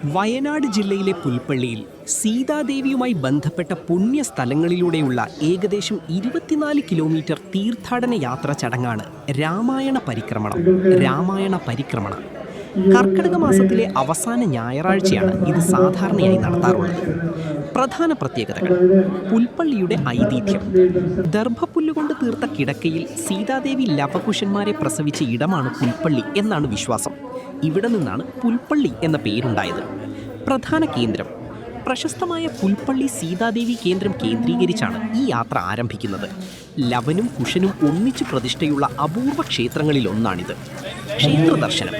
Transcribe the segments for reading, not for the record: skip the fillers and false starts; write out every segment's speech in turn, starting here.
വയനാട് ജില്ലയിലെ പുൽപ്പള്ളിയിൽ സീതാദേവിയുമായി ബന്ധപ്പെട്ട പുണ്യസ്ഥലങ്ങളിലൂടെയുള്ള ഏകദേശം 24 കിലോമീറ്റർ തീർത്ഥാടന യാത്രാ ചടങ്ങാണ് രാമായണ പരിക്രമണ. കർക്കിടക മാസത്തിലെ അവസാന ഞായറാഴ്ചയാണ് ഇത് സാധാരണയായി നടത്താറുള്ളത്. പ്രധാന പ്രത്യേകതകൾ: പുൽപ്പള്ളിയുടെ ഐതിഹ്യം. ദർഭപ്പുല്ലുകൊണ്ട് തീർത്ത കിടക്കയിൽ സീതാദേവി ലവകുശന്മാരെ പ്രസവിച്ച ഇടമാണ് പുൽപ്പള്ളി എന്നാണ് വിശ്വാസം. ഇവിടെ നിന്നാണ് പുൽപ്പള്ളി എന്ന പേരുണ്ടായത്. പ്രധാന കേന്ദ്രം: പ്രശസ്തമായ പുൽപ്പള്ളി സീതാദേവി കേന്ദ്രം കേന്ദ്രീകരിച്ചാണ് ഈ യാത്ര ആരംഭിക്കുന്നത്. ലവനും കുശനും ഒന്നിച്ചു പ്രതിഷ്ഠയുള്ള അപൂർവ ക്ഷേത്രങ്ങളിലൊന്നാണിത്. ക്ഷേത്ര ദർശനം: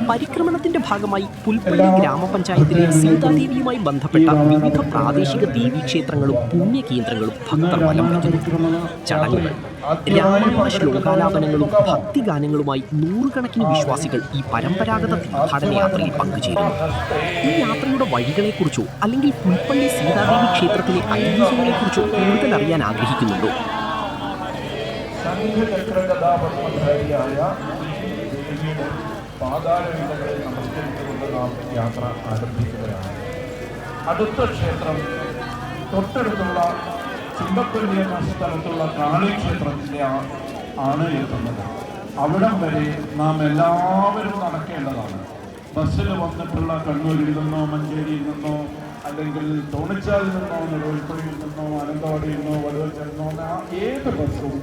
പരിക്രമണത്തിന്റെ ഭാഗമായി പുൽപ്പള്ളി ഗ്രാമപഞ്ചായത്തിലെ സീതാദേവിയുമായി ബന്ധപ്പെട്ട വിവിധ പ്രാദേശിക ദേവീക്ഷേത്രങ്ങളും പുണ്യകേന്ദ്രങ്ങളും ഭക്തർ വലം വയ്ക്കുന്നു. ചടങ്ങുകൾ: രാമായണ ശ്ലോകാലാപനങ്ങളും ഭക്തിഗാനങ്ങളുമായി നൂറുകണക്കിന് വിശ്വാസികൾ ഈ പരമ്പരാഗത തീർത്ഥാടന യാത്രയിൽ പങ്കുചേരുന്നു. ഈ യാത്രയുടെ വഴികളെക്കുറിച്ചോ അല്ലെങ്കിൽ പുൽപ്പള്ളി സീതാദേവി ക്ഷേത്രത്തിലെ ഐതിഹ്യങ്ങളെക്കുറിച്ചോ കൂടുതൽ അറിയാൻ ആഗ്രഹിക്കുന്നുണ്ടോ? പാതാളങ്ങളിൽ നമസ്കരിച്ചുകൊണ്ട് നാം യാത്ര ആരംഭിക്കുകയാണ്. അടുത്ത ക്ഷേത്രം തൊട്ടടുത്തുള്ള ചുണ്ടപ്പള്ളി എന്ന സ്ഥലത്തുള്ള കാളിക്ഷേത്രത്തിൻ്റെ ആണ് എത്തുന്നത്. അവിടം വരെ നാം എല്ലാവരും നടക്കേണ്ടതാണ്. ബസ്സിൽ വന്നിട്ടുള്ള കണ്ണൂരിൽ നിന്നോ മഞ്ചേരിയിൽ നിന്നോ അല്ലെങ്കിൽ തോണിച്ചാലിൽ നിന്നോ നെടുവഴിപ്പുഴയിൽ നിന്നോ അനന്തവാടിയിൽ നിന്നോ വടുവച്ചൽ നിന്നോ ഏത് ബസ്സും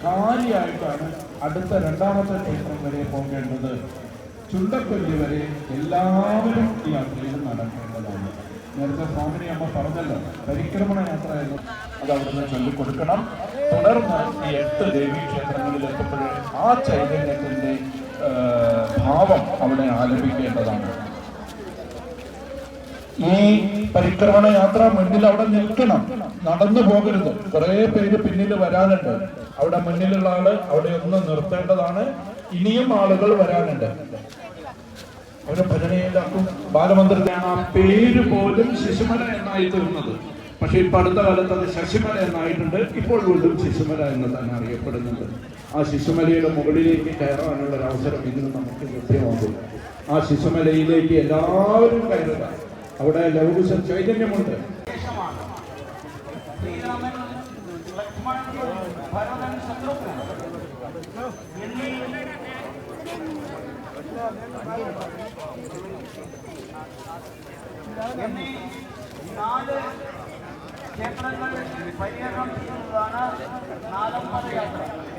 കാലിയായിട്ടാണ് അടുത്ത രണ്ടാമത്തെ ക്ഷേത്രം വരെ പോകേണ്ടത്. ചുണ്ടപ്പള്ളി വരെ എല്ലാവരും ഈ യാത്രയിൽ നടക്കേണ്ടതാണ്. നേരത്തെ സ്വാമിനി അമ്മ പറഞ്ഞല്ലോ, പരിക്രമണ യാത്ര എന്ന് അത് അവിടുന്ന് ചൊല്ലിക്കൊടുക്കണം. തുടർന്ന് ഈ 8 ദേവീക്ഷേത്രങ്ങളിൽ എത്തുമ്പോഴേ ആ ചൈതന്യത്തിൻ്റെ ഭാവം അവിടെ ആലപിക്കേണ്ടതാണ്. ഈ പരിക്രമണ യാത്ര മുന്നിൽ അവിടെ നിൽക്കണം, നടന്നു പോകരുത്. കുറേ പേര് പിന്നിൽ വരാനുണ്ട്. അവിടെ മുന്നിലുള്ള ആള് അവിടെ ഒന്ന് നിർത്തേണ്ടതാണ്. ഇനിയും ആളുകൾ വരാനുണ്ട്. അവരെ ഭജനയിലാക്കും. ബാലമന്ദിരത്തിലാണ് ആ പേര് പോലും ശിശുമല എന്നായി തീർന്നത്. പക്ഷെ ഇപ്പൊ അടുത്ത കാലത്ത് അത് ശശിമല എന്നായിട്ടുണ്ട്. ഇപ്പോൾ വീണ്ടും ശിശുമല എന്ന് തന്നെ അറിയപ്പെടുന്നുണ്ട്. ആ ശിശുമലയുടെ മുകളിലേക്ക് കയറാനുള്ള ഒരു അവസരം ഇന്ന് നമുക്ക് ലഭ്യമാകും. ആ ശിശുമലയിലേക്ക് എല്ലാവരും കയറുക. അവിടെ ലൗകുശ ചൈതന്യമുണ്ട്. എന്നീ 4 ക്ഷേത്രങ്ങൾ പര്യടനം ചെയ്യുന്നതാണ് നാലമ്പല യാത്ര.